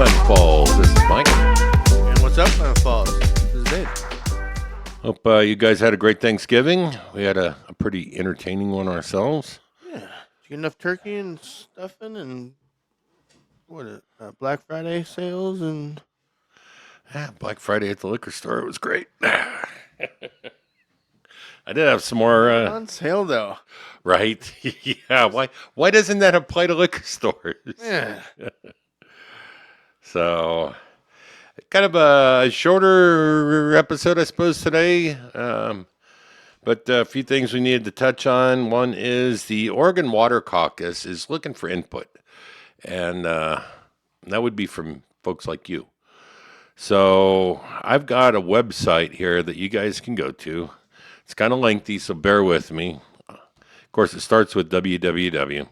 Klamath Falls. This is Mike. And what's up, Klamath Falls? This is Dave. Hope you guys had a great Thanksgiving. We had a pretty entertaining one ourselves. Yeah. Did you get enough turkey and stuffing and Black Friday sales and Black Friday at the liquor store. It was great. I did have some more. on sale though. Right? Yeah. Why doesn't that apply to liquor stores? Yeah. So, kind of a shorter episode, I suppose, today. But a few things we needed to touch on. One is the Oregon Water Caucus is looking for input. And that would be from folks like you. So I've got a website here that you guys can go to. It's kind of lengthy, so bear with me. Of course, it starts with www.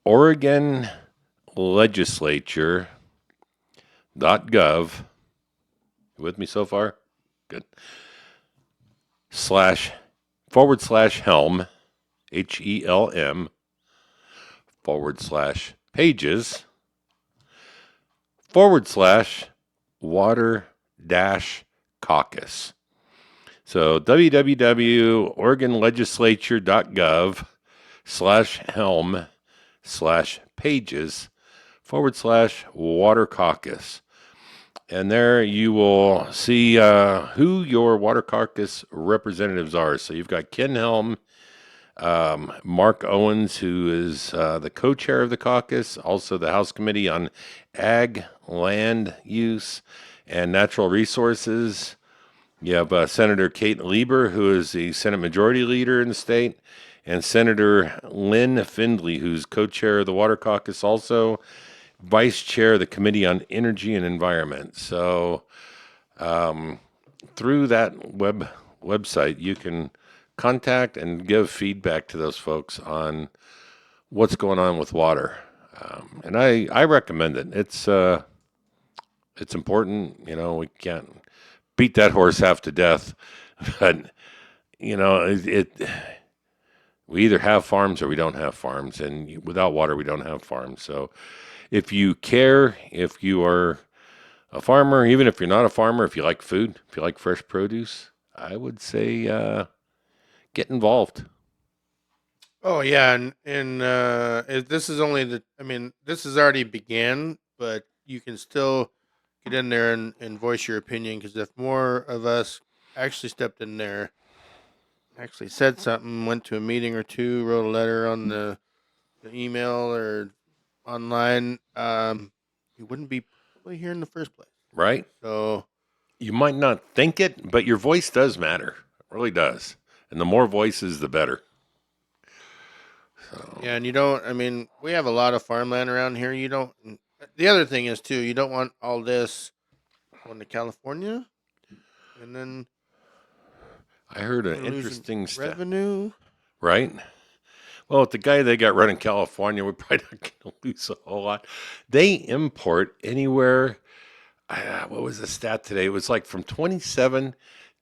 OregonLegislature.gov. You with me so far? Good. //helm, HELM, /pages, /water caucus. So www.oregonlegislature.gov /helm /pages /water caucus. And there you will see who your water caucus representatives are. So you've got Ken Helm, Mark Owens, who is the co-chair of the caucus, also the House Committee on Ag, Land Use, and Natural Resources. You have Senator Kate Lieber, who is the Senate Majority Leader in the state, and Senator Lynn Findley, who's co-chair of the Water Caucus, also Vice Chair of the Committee on Energy and Environment. So through that website, you can contact and give feedback to those folks on what's going on with water. And I recommend it. It's important. You know, we can't beat that horse half to death. But, you know, we either have farms or we don't have farms. And without water, we don't have farms. So if you care, if you are a farmer, even if you're not a farmer, if you like food, if you like fresh produce, I would say get involved. Oh yeah, and this is only this has already began, but you can still get in there and voice your opinion, because if more of us actually stepped in there, actually said something, went to a meeting or two, wrote a letter on the email or online, you wouldn't be probably here in the first place. Right? So You might not think it, but your voice does matter. It really does. And the more voices, the better. So. yeah, and you don't. I mean, we have a lot of farmland around here. You don't. The other thing is too, you don't want all this going to California, and then I heard an losing interesting stat. revenue. Right? Well, with the guy they got running California, we're probably not going to lose a whole lot. They import anywhere. What was the stat today? It was like from 27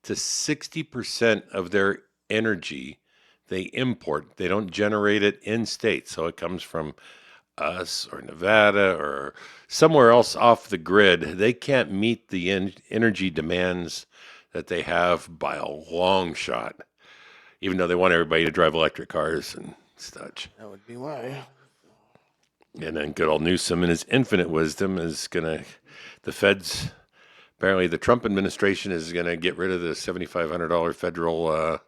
to 60% of their energy they import. They don't generate it in state. So it comes from us or Nevada or somewhere else off the grid. They can't meet the energy demands that they have by a long shot, even though they want everybody to drive electric cars and such. That would be why. And then good old Newsom in his infinite wisdom is going to, the feds, apparently the Trump administration is going to get rid of the $7,500 federal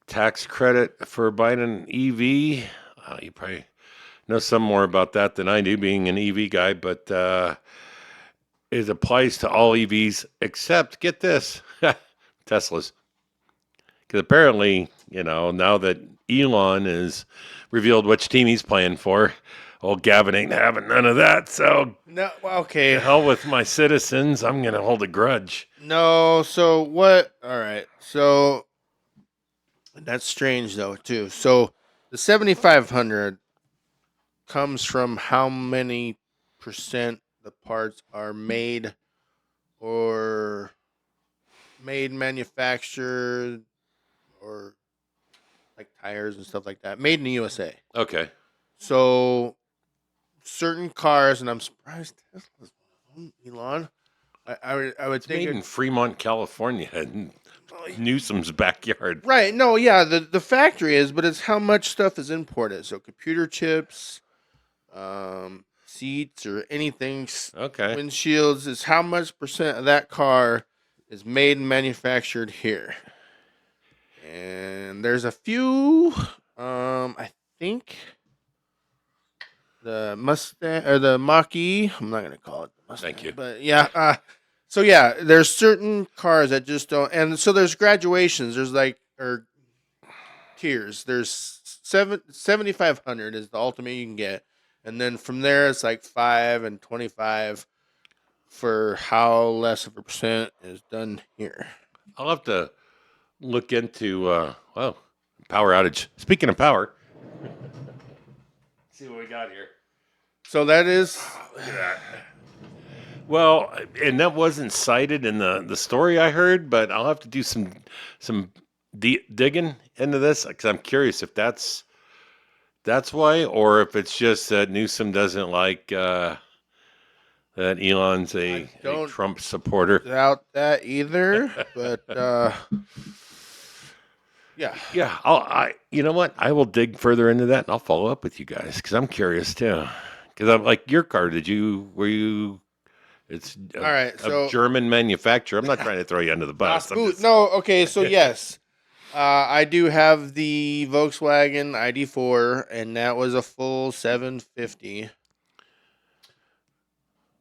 tax credit for buying an EV. You probably know some more about that than I do, being an EV guy, but it applies to all EVs except, get this, Teslas. Because apparently, you know, now that Elon has revealed which team he's playing for, old Gavin ain't having none of that. So, No, okay. to hell with my citizens. I'm going to hold a grudge. No, so what? All right. So that's strange though too. So the 7,500 comes from how many percent the parts are made or manufactured, or like tires and stuff like that, made in the USA. Okay. So certain cars, and I'm surprised Tesla's one, Elon. I would It's think made in Fremont, California, in Newsom's backyard. right. No, yeah, the factory is, but it's how much stuff is imported. So computer chips, seats, or anything, Okay. windshields is how much percent of that car is made and manufactured here. And there's a few. I think the Mustang or the Mach-E. I'm not gonna call it the Mustang. Thank you. But yeah. So yeah, there's certain cars that just don't, and so there's graduations. There's like or tiers. There's 7,500 is the ultimate you can get, and then from there it's like 5 and 25 for how less of a percent is done here. I'll have to look into, well, power outage. Speaking of power, see what we got here. So that is Look at that. Well, and that wasn't cited in the story I heard, but I'll have to do some digging into this because I'm curious if that's why, or if it's just that Newsom doesn't like that Elon's a Trump supporter. doubt that either, but yeah. Yeah, you know what? I will dig further into that and I'll follow up with you guys because I'm curious too. Because I'm like your car. Were you? It's All right. a So German manufacturer. I'm not trying to throw you under the bus. I'm just- no. Okay. So yes, I do have the Volkswagen ID4, and that was a full 750.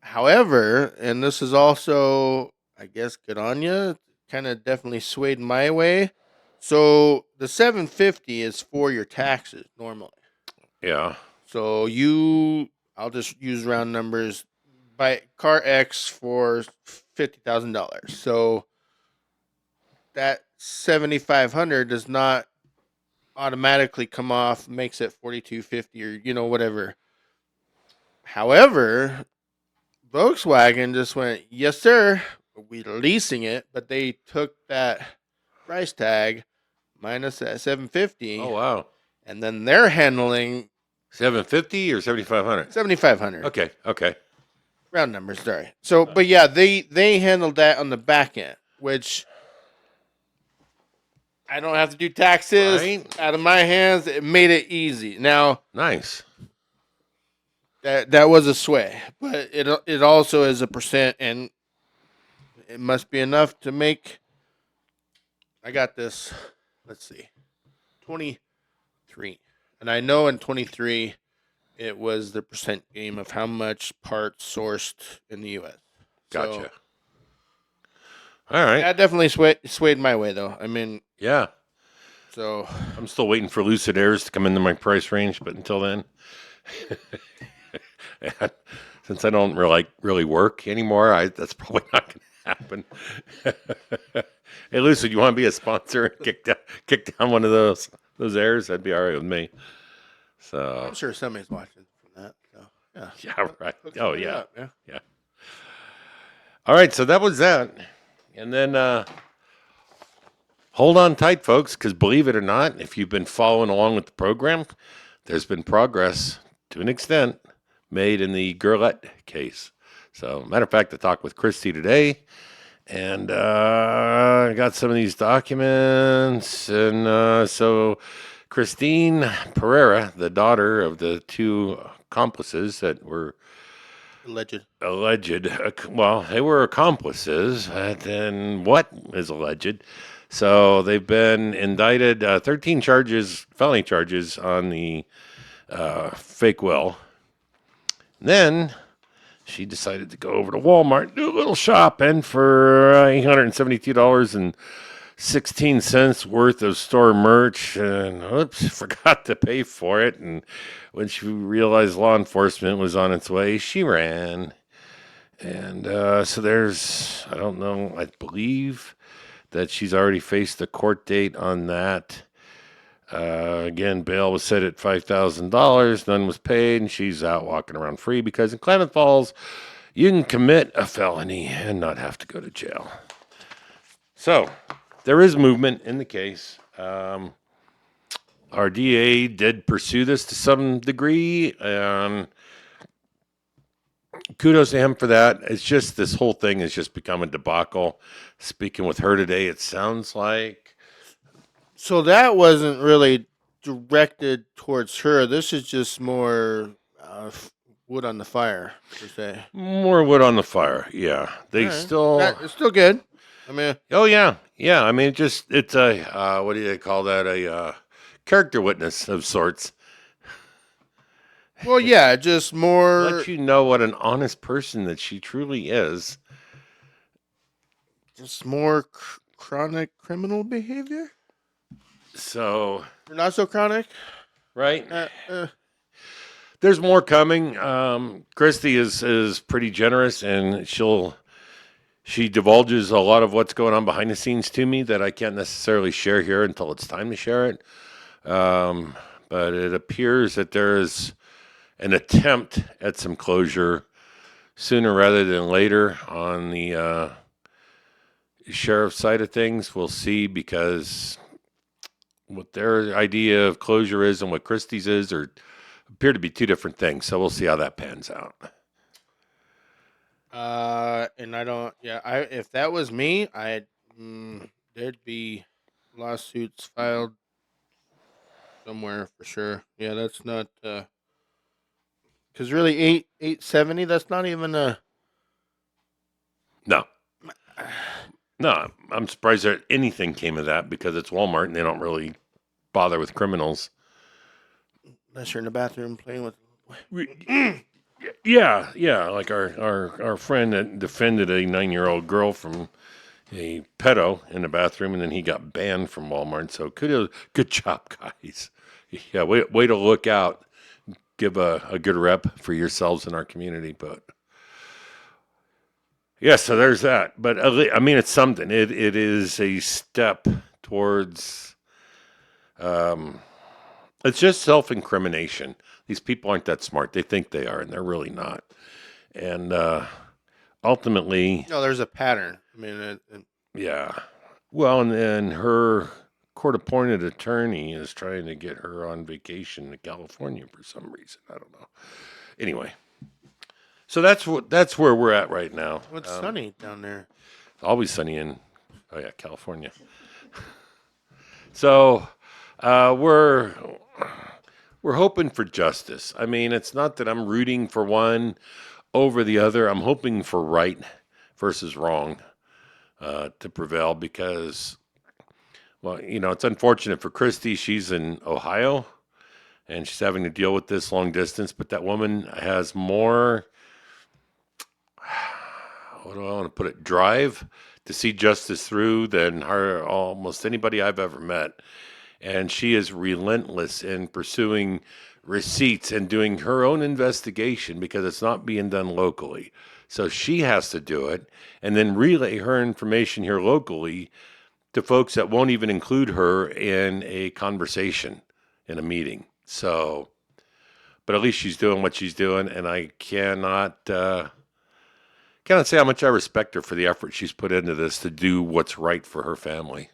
However, and this is also, I guess, good on you. Kind of definitely swayed my way. So the 750 is for your taxes normally. Yeah. So I'll just use round numbers. Buy car X for $50,000. So that 7,500 does not automatically come off, makes it 4,250 or whatever. However, Volkswagen just went, yes sir, we're leasing it, but they took that price tag minus that 750. Oh wow. And then they're handling 750 or 7,500. 7,500. Okay. Round numbers, sorry. So, but yeah, they handled that on the back end, which I don't have to do taxes Right. out of my hands. It made it easy. Now Nice. that was a sway, but it also is a percent, and it must be enough to make. I got this. Let's see, 23, and I know in 23 it was the percent game of how much parts sourced in the U.S. Gotcha. So, All right. that definitely swayed my way, though. I mean, Yeah. so I'm still waiting for Lucid Airs to come into my price range, but until then, since I don't really work anymore, that's probably not going to happen. Hey, Lucid, you want to be a sponsor and kick down one of those Airs? That'd be all right with me. So I'm sure somebody's watching from that. So yeah, yeah, right. Oh yeah. Up, yeah. All right, so that was that, and then hold on tight, folks, because believe it or not, if you've been following along with the program, there's been progress to an extent made in the Gerlett case. So, matter of fact, I talked with Christy today, and I got some of these documents, and so Christine Pereira, the daughter of the two accomplices that were Alleged. well, they were accomplices, and what is alleged? So they've been indicted, 13 felony charges on the fake will. Then she decided to go over to Walmart, do a little shopping for $872.16 worth of store merch, and oops, forgot to pay for it. And when she realized law enforcement was on its way, she ran. And so there's, I don't know, I believe that she's already faced a court date on that. Again, bail was set at $5,000. None was paid, and she's out walking around free because in Klamath Falls, you can commit a felony and not have to go to jail. So there is movement in the case. Our DA did pursue this to some degree, and kudos to him for that. It's just this whole thing has just become a debacle. Speaking with her today, it sounds like So that wasn't really directed towards her. This is just more wood on the fire, per se. more wood on the fire. Yeah, All they right, still. that it's still good. I mean, Oh yeah, yeah. I mean, it's a what do they call that? A character witness of sorts. well, yeah, just Let more, you know what an honest person that she truly is. chronic criminal behavior, So or not so chronic. right, Uh, uh, there's more coming. Christy is pretty generous, and she divulges a lot of what's going on behind the scenes to me that I can't necessarily share here until it's time to share it. Um, but it appears that there is an attempt at some closure sooner rather than later on the sheriff's side of things. We'll see because what their idea of closure is and what Christie's is are appear to be two different things. So we'll see how that pans out. and I don't. Yeah, I if that was me, there'd be lawsuits filed somewhere for sure. Yeah, that's not because really 870. That's not even a. No, no, I'm surprised that anything came of that because it's Walmart and they don't really bother with criminals. Unless you're in the bathroom playing with. Yeah, yeah, like our friend that defended a 9-year-old girl from a pedo in the bathroom, and then he got banned from Walmart. So good job, guys. Yeah, way to look out. Give a good rep for yourselves in our community. But yeah, so there's that. But I mean, it's something. It is a step towards. Um, it's just self-incrimination. These people aren't that smart. They think they are, and they're really not. And ultimately, No, there's a pattern. I mean, yeah. Well, and then her court-appointed attorney is trying to get her on vacation to California for some reason. I don't know. Anyway, so that's where we're at right now. what's sunny down there? Always sunny in California. So we're hoping for justice. I mean, it's not that I'm rooting for one over the other. I'm hoping for right versus wrong to prevail because, well, it's unfortunate for Christy. She's in Ohio and she's having to deal with this long distance, but that woman has more, what do I want to put it, drive to see justice through than almost anybody I've ever met. And she is relentless in pursuing receipts and doing her own investigation because it's not being done locally. So she has to do it and then relay her information here locally to folks that won't even include her in a conversation in a meeting. So, but at least she's doing what she's doing, and I cannot say how much I respect her for the effort she's put into this to do what's right for her family.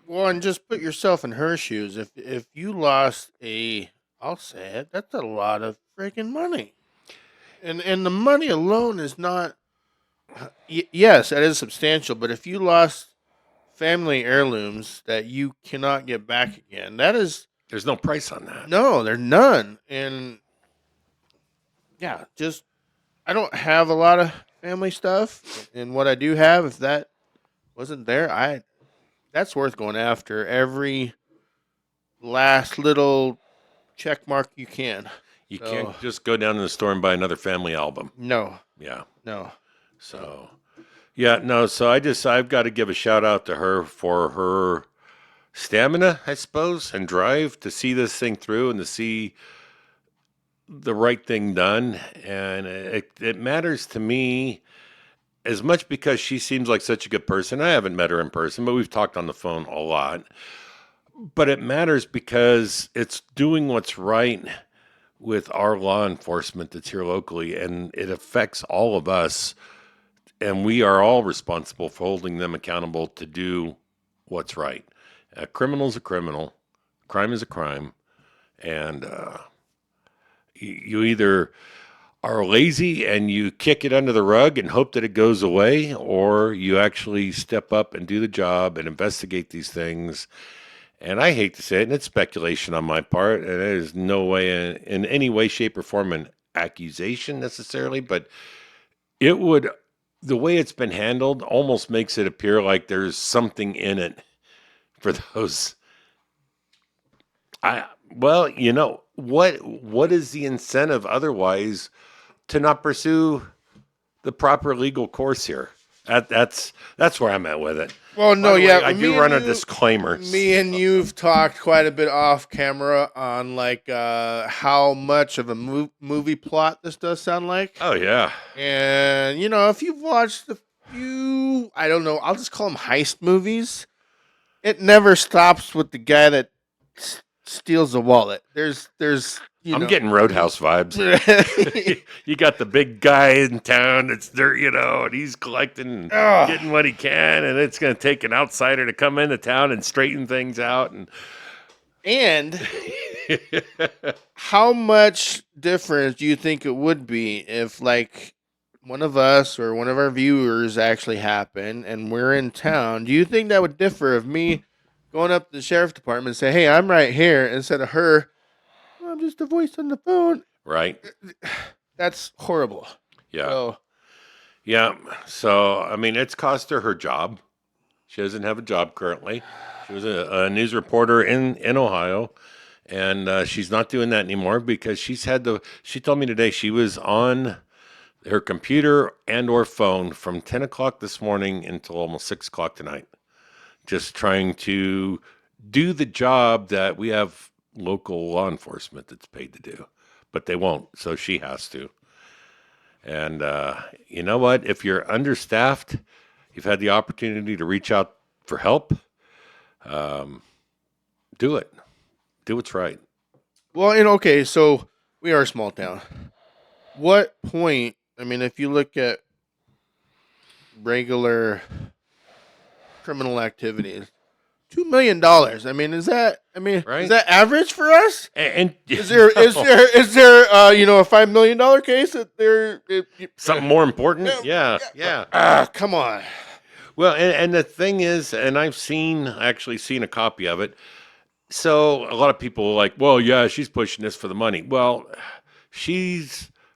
Well, and just put yourself in her shoes. If you lost I'll say it, that's a lot of freaking money, and the money alone is not. Yes, that is substantial. But if you lost family heirlooms that you cannot get back again, that is There's no price on that. no, there's none. And yeah, just I don't have a lot of family stuff, and what I do have, if that wasn't there, that's worth going after every last little check mark you can. You So can't just go down to the store and buy another family album. no, Yeah. no. So, yeah, no. So I've got to give a shout out to her for her stamina, I suppose, and drive to see this thing through and to see the right thing done. And it matters to me as much because she seems like such a good person. I haven't met her in person, but we've talked on the phone a lot. But it matters because it's doing what's right with our law enforcement that's here locally, and it affects all of us. And we are all responsible for holding them accountable to do what's right. A criminal's a criminal, crime is a crime, and you either are lazy and you kick it under the rug and hope that it goes away, or you actually step up and do the job and investigate these things. And I hate to say it, and it's speculation on my part, and it is no way in any way, shape, or form an accusation necessarily, but it would, the way it's been handled almost makes it appear like there's something in it for those. Well, what is the incentive otherwise to not pursue the proper legal course here? That's where I'm at with it. Well, By no, the way, yeah, I do run a disclaimer. Me and you've talked quite a bit off camera on like how much of a movie plot this does sound like. Oh yeah, And if you've watched a few, I don't know, I'll just call them heist movies. It never stops with the guy that steals the wallet. There's I'm getting Roadhouse vibes. You got the big guy in town that's there, and he's collecting, getting what he can, and it's going to take an outsider to come into town and straighten things out. And how much difference do you think it would be if, like, one of us or one of our viewers actually happened and we're in town? Do you think that would differ if me going up to the sheriff's department and say, "Hey, I'm right here," instead of her, "I'm just a voice on the phone"? Right. That's horrible. Yeah. Yeah. So, I mean, it's cost her job. She doesn't have a job currently. She was a news reporter in Ohio, and she's not doing that anymore because she told me today she was on her computer and or phone from 10 o'clock this morning until almost 6 o'clock tonight, just trying to do the job that we have local law enforcement that's paid to do, but they won't, so she has to. And you know what? If you're understaffed, you've had the opportunity to reach out for help. Do it. Do what's right. Well, okay, so we are a small town. What point? I mean, if you look at regular criminal activities, $2 million. I mean, is that Right? is that average for us? And Is there a $5 million case that there something more important? Yeah. come on. Well, and the thing is, and I've actually seen a copy of it. So a lot of people are like, well, yeah, she's pushing this for the money. Well,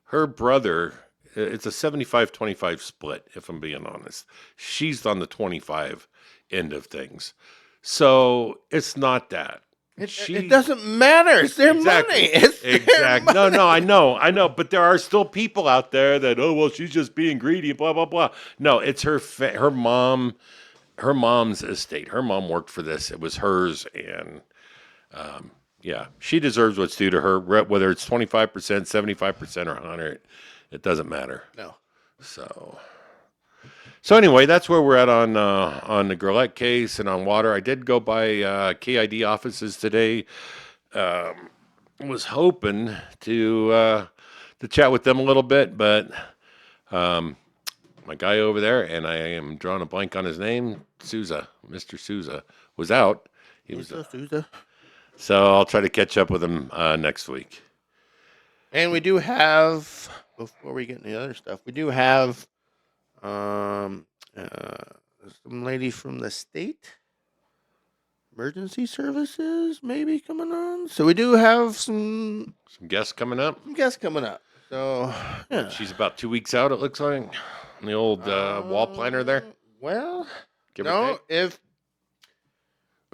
her brother, it's a 75-25 split, if I'm being honest. She's on the 25 end of things. So it's not that. It doesn't matter. It's their money. Exactly. No, I know. But there are still people out there that, oh, well, she's just being greedy, blah, blah, blah. No, it's her mom's estate. Her mom worked for this. It was hers. And yeah, she deserves what's due to her, whether it's 25%, 75%, or 100. It doesn't matter. No. So anyway, that's where we're at on the Gerlett case and on water. I did go by KID offices today. Was hoping to chat with them a little bit, but my guy over there, and I am drawing a blank on his name, Mr. Souza, was out. He was Souza. So I'll try to catch up with him next week. And we do have, before we get into the other stuff, we do have some lady from the state emergency services maybe coming on. So we do have some guests coming up. So yeah, She's about 2 weeks out, it looks like, on the old wall planner there. Well, Give or no, take. if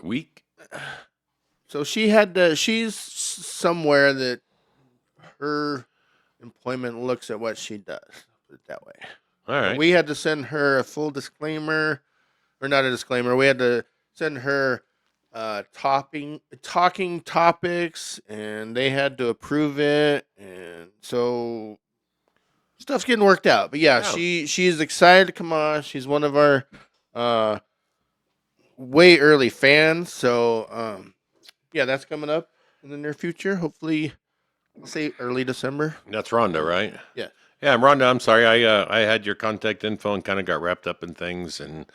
A week. so, she's somewhere that her employment looks at what she does. Put it that way. All right. We had to send her a full disclaimer, or not a disclaimer. We had to send her talking topics, and they had to approve it, and so stuff's getting worked out. But yeah, she's excited to come on. She's one of our way early fans, so yeah, that's coming up in the near future. Hopefully, I'll say early December. That's Rhonda, right? Yeah. Yeah, Rhonda, I'm sorry. I had your contact info and kind of got wrapped up in things. And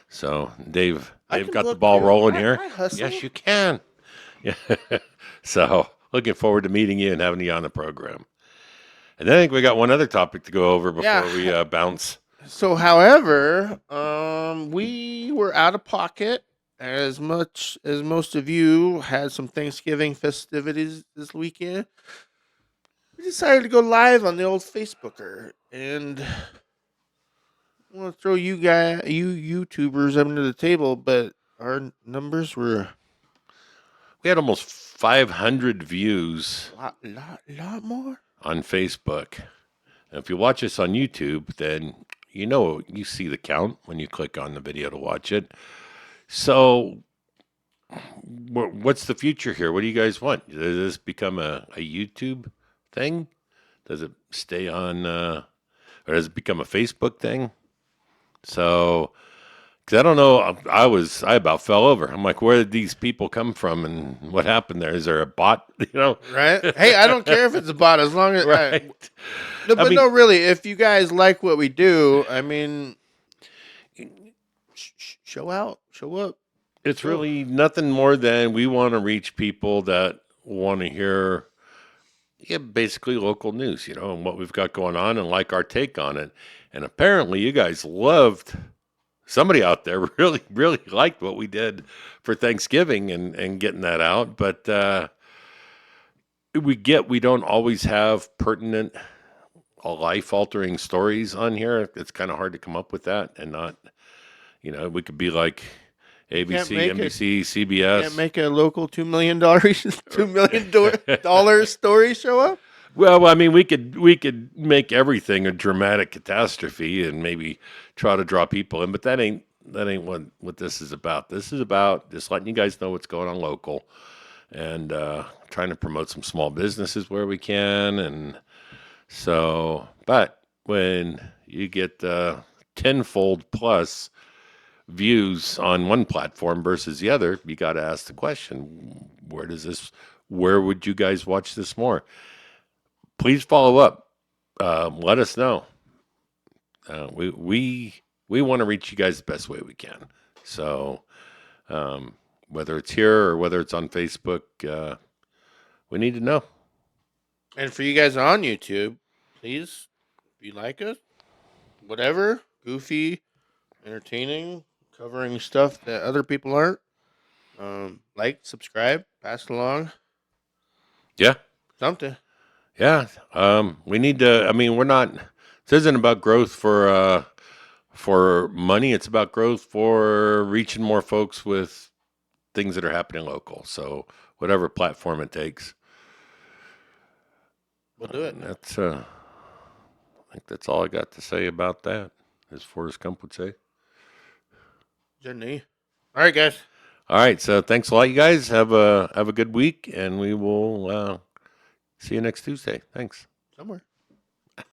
so Dave got the ball rolling here. I hustle. Yes, you can. Yeah. So looking forward to meeting you and having you on the program. And then I think we got one other topic to go over before Yeah. we bounce. So, however, we were out of pocket as much as most of you had some Thanksgiving festivities this weekend. We decided to go live on the old Facebooker, and I want to throw you YouTubers under the table, but our numbers were We had almost 500 views lot more. on Facebook. And if you watch us on YouTube, then you see the count when you click on the video to watch it. So, what's the future here? What do you guys want? Does this become a YouTube thing? Does it stay on, or does it become a Facebook thing? So, because I don't know, I about fell over. I'm like, where did these people come from, and what happened there? Is there a bot? Right? Hey, I don't care if it's a bot as long as Right. no, but no, really, if you guys like what we do, I mean, show out, show up. It's really nothing more than we want to reach people that want to hear, basically local news, and what we've got going on and like our take on it. And apparently, you guys loved. Somebody out there really, really liked what we did for Thanksgiving and getting that out. But we don't always have pertinent, life-altering stories on here. It's kind of hard to come up with that and not, we could be like ABC, NBC, CBS. Can't make a local $2 million $2 million story show up. Well, I mean, we could make everything a dramatic catastrophe and maybe try to draw people in, but that ain't what this is about. This is about just letting you guys know what's going on local and trying to promote some small businesses where we can. And so, but when you get tenfold plus views on one platform versus the other, you got to ask the question: where would you guys watch this more? Please follow up. Let us know. We want to reach you guys the best way we can. So whether it's here or whether it's on Facebook, we need to know. And for you guys on YouTube, please, if you like us, whatever, goofy, entertaining, covering stuff that other people aren't, like, subscribe, pass it along. Yeah. Something. Yeah. We need to. I mean, we're not. This isn't about growth for money. It's about growth for reaching more folks with things that are happening local. So whatever platform it takes, we'll do it. That's. I think that's all I got to say about that, as Forrest Gump would say. Jenny. All right, guys. All right. So thanks a lot, you guys. Have a good week, and we will see you next Tuesday. Thanks. Somewhere.